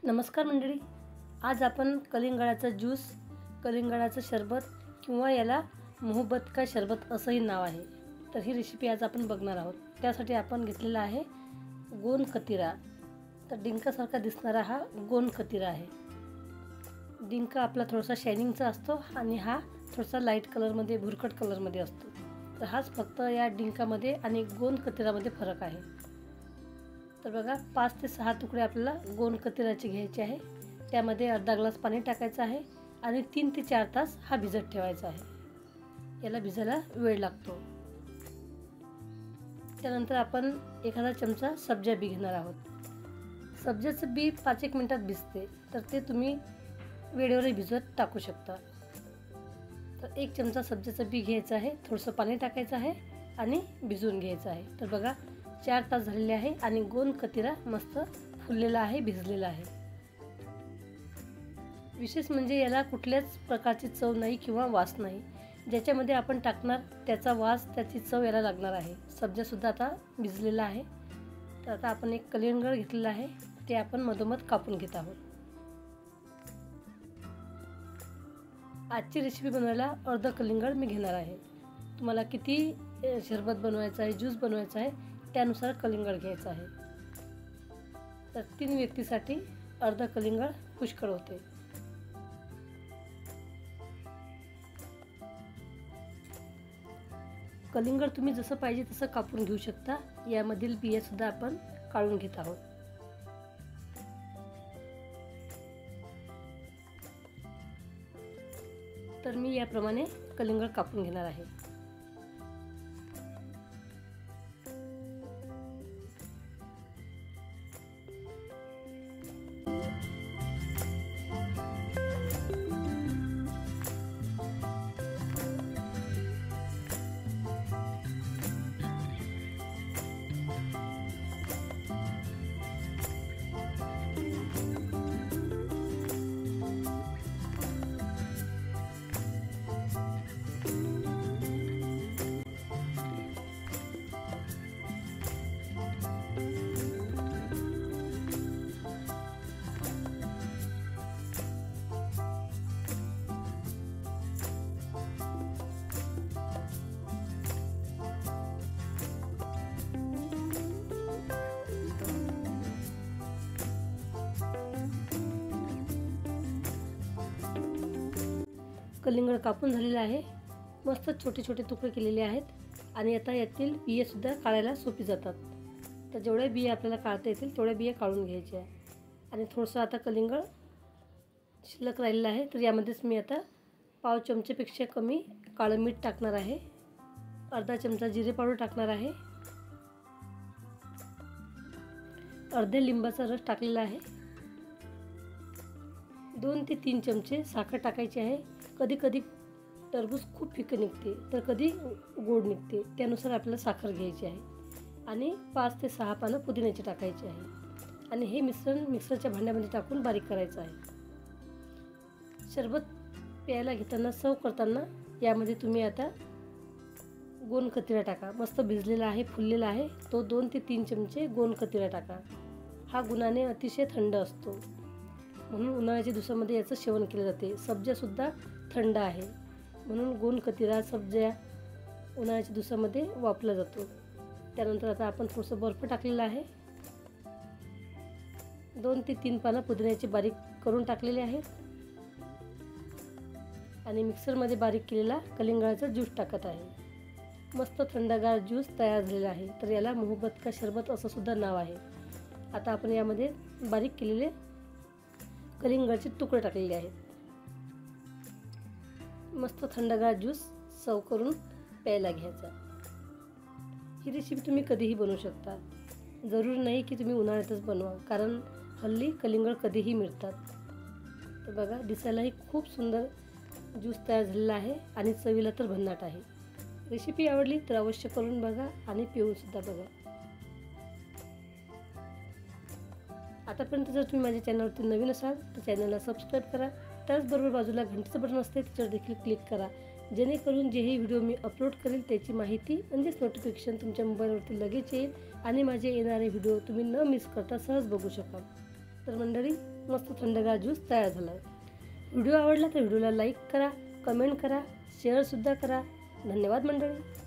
नमस्कार मंडळी, आज आपण कलिंगडाचा ज्यूस, कलिंगडाचं शरबत किंवा याला मोहब्बत का शरबत असंही नाव आहे. तर ही रेसिपी आज आपण बघणार आहोत. त्यासाठी आपण घेतलेला आहे गोंद कतिरा. तर डिंकासारखा दिसणारा हा गोंद कतिरा आहे. डिंक आपला थोडासा शायनिंगचा असतो आणि हा थोडासा लाईट कलरमध्ये, भुरकट कलरमध्ये असतो. तर हाच फक्त या डिंकामध्ये आणि गोंद कतिरामध्ये फरक आहे. तर बघा, 5 ते 6 तुकडे आपल्याला गोंद कतिराचे घ्यायचे आहे. त्यामध्ये अर्धा ग्लास पाणी टाकायचं आहे आणि 3 ते 4 तास हा भिजत ठेवायचा आहे. याला भिजायला वेळ लागतो. त्यानंतर आपण एखादा चमचा सब्जा बी घेणार आहोत. सब्जाचं बी 5-1 मिनिटात भिजते, तर ते तुम्ही वेळेवरही भिजवत टाकू शकता. तर 1 चमचा सब्जाचं बी घ्यायचं आहे, थोडंसं पाणी टाकायचं आहे आणि भिजवून घ्यायचं आहे. तर बघा, 4 तास झालेले आहे आणि गोंद कतिरा मस्त फुललेला आहे, भिजलेला आहे. विशेष म्हणजे याला कुठल्याच प्रकारची चव नाही किंवा वास नाही. ज्याच्यामध्ये आपण टाकणार त्याचा वास, त्याची चव याला लागणार आहे. सब्जासुद्धा आता भिजलेला आहे. तर आता आपण एक कलिंगड घेतलेलं आहे, ते आपण मधोमध कापून घेत आहोत. आजची रेसिपी बनवायला अर्ध कलिंगड मी घेणार आहे. तुम्हाला किती शरबत बनवायचं आहे, ज्यूस बनवायचा आहे, त्यानुसार कलिंगड घ्यायचं आहे. तर 3 व्यक्तीसाठी अर्ध कलिंगड पुष्कळ होते. कलिंगड तुम्ही जसं पाहिजे तसं कापून घेऊ शकता. यामधील बिया सुद्धा आपण काढून घेत आहोत. तर मी याप्रमाणे कलिंगड कापून घेणार आहे. कलिंगड कापून झालेले आहे. मस्त छोटे छोटे तुकडे केलेले आहेत आणि आता यातील बिया सुद्धा काढायला सोपी जातात. तर जेवढ्या बिया आपल्याला काढता येतील तेवढ्या बिया काढून घ्यायच्या. आणि थोडंसं आता कलिंगड शिल्लक राहिलेलं आहे, तर यामध्येच मी आता पाव चमचेपेक्षा कमी काळं मीठ टाकणार आहे. अर्धा चमचा जिरे पावडर टाकणार आहे. अर्ध्या लिंबाचा रस टाकलेला आहे. 2 ते 3 चमचे साखर टाकायची आहे. कधी कधी टरबूज खूप फिकं निघते, तर कधी गोड निघते, त्यानुसार आपल्याला साखर घ्यायची आहे. आणि 5 ते 6 पानं पुदिन्याची टाकायची आहे. आणि हे मिश्रण मिक्सरच्या भांड्यामध्ये टाकून बारीक करायचं आहे. शरबत प्यायला घेताना, सर्व करताना यामध्ये तुम्ही आता गोंद कतिरा टाका. मस्त भिजलेला आहे, फुललेला आहे, तो 2 ते 3 चमचे गोंद कतिरा टाका. हा गुणाने अतिशय थंड असतो, म्हणून उन्हाळ्याच्या दिवसामध्ये याचं सेवन केले जाते. सब्जासुद्धा थंड आहे, म्हणून गोंद कतिरा, सब्जा उन्हाळ्याच्या दिवसामध्ये वापरला जातो. त्यानंतर आता आपण थोडंसं बर्फ टाकलेलं आहे. 2 ते 3 पानं पुदिन्याची बारीक करून टाकलेले आहेत. आणि मिक्सरमध्ये बारीक केलेला कलिंगडाचा ज्यूस टाकत आहे. मस्त थंडगार ज्यूस तयार झालेला आहे. तर याला मोहब्बत का शरबत असं सुद्धा नाव आहे. आता आपण यामध्ये बारीक केलेले कलिंगडचे तुकडे टाकलेले आहेत. मस्त थंडगार ज्यूस सर्व करून प्यायला घ्यायचा. ही रेसिपी तुम्ही कधीही बनवू शकता. जरूर नाही की तुम्ही उन्हाळ्यातच बनवा, कारण हल्ली कलिंगड कधीही मिळतात. तर बघा, दिसायलाही खूप सुंदर ज्यूस तयार झालेला आहे आणि चवीला तर भन्नाट आहे. रेसिपी आवडली तर अवश्य करून बघा आणि पिऊनसुद्धा बघा. आतापर्यंत जर तुम्ही माझ्या चॅनलवरती नवीन असाल तर चॅनलला सबस्क्राईब करा. त्याचबरोबर बाजूला घंटेचं बटन असते, त्याच्यावर देखील क्लिक करा, जेणेकरून जेही व्हिडिओ मी अपलोड करेल त्याची माहिती म्हणजेच नोटिफिकेशन तुमच्या मोबाईलवरती लगेच येईल आणि माझे येणारे व्हिडिओ तुम्ही न मिस करता सहज बघू शकाल. तर मंडळी मस्त थंडगार ज्यूस तयार झाला आहे. व्हिडिओ आवडला तर व्हिडिओला लाईक करा, कमेंट करा, शेअरसुद्धा करा. धन्यवाद मंडळी.